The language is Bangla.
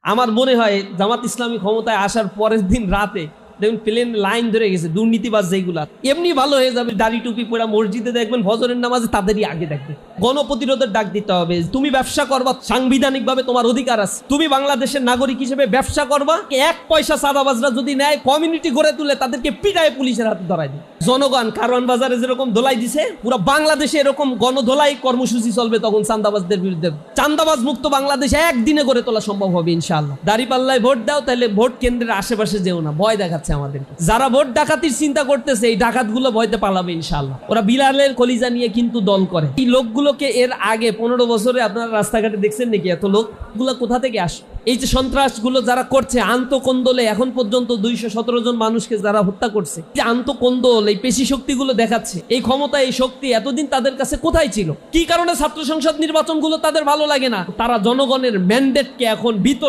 আমার মনে হয় জামাত ইসলামী ক্ষমতায় আসার পরের দিন রাতে দেখুন প্লেন লাইন ধরে গেছে দুর্নীতিবাজ যেগুলা এমনি ভালো হয়ে যাবে। দাড়ি টুপি পরে মসজিদে দেখবেন ফজরের নামাজে তাদেরই আগে দেখবে। গণপ্রতিরোধের ডাক দিতে হবে। তুমি ব্যবসা করবা, সাংবিধানিক ভাবে তোমার অধিকার আছে। তুমি বাংলাদেশের নাগরিক হিসেবে ব্যবসা করবা, এক পয়সা সাদাবাজরা যদি নেয় কমিউনিটি গড়ে তুলে তাদেরকে পিটায় পুলিশের হাতে ধরাই দিবে। জনগণ কারওয়ান বাজারে যেরকম দোলাই দিছে, পুরো বাংলাদেশে এরকম গণধোলাই কর্মসূচি চলবে তখন চাঁদাবাজদের বিরুদ্ধে। চাঁদাবাজ মুক্ত বাংলাদেশ একদিনে গড়ে তোলা সম্ভব হবে ইনশাআল্লাহ। দাঁড়িপাল্লায় ভোট দাও, তাহলে ভোট কেন্দ্রের আশেপাশে যেও না, ভয় দেখাচ্ছে আমাদের। যারা ভোট ডাকাতির চিন্তা করতেছে এই ডাকাতগুলো ভয়তে পালাবে ইনশাআল্লাহ। ওরা বিলালের কলিজা নিয়ে কিন্তু দল করে। এই লোকগুলোকে এর আগে 15 বছরে আপনারা রাস্তাঘাটে দেখছেন নাকি এত লোকগুলো কোথা থেকে আসে? এই যে সন্ত্রাসগুলো যারা করছে আন্তঃকোন্দলে এখন পর্যন্ত 217 জন মানুষকে যারা হত্যা করছে, যে আন্তঃকোন্দল এই পেশি শক্তিগুলো দেখাচ্ছে, এই ক্ষমতা এই শক্তি এতদিন তাদের কাছে কোথায় ছিল? কি কারণে ছাত্র সংসদ নির্বাচনগুলো তাদের ভালো লাগে না? তারা জনগণের ম্যান্ডেটকে এখন ভীত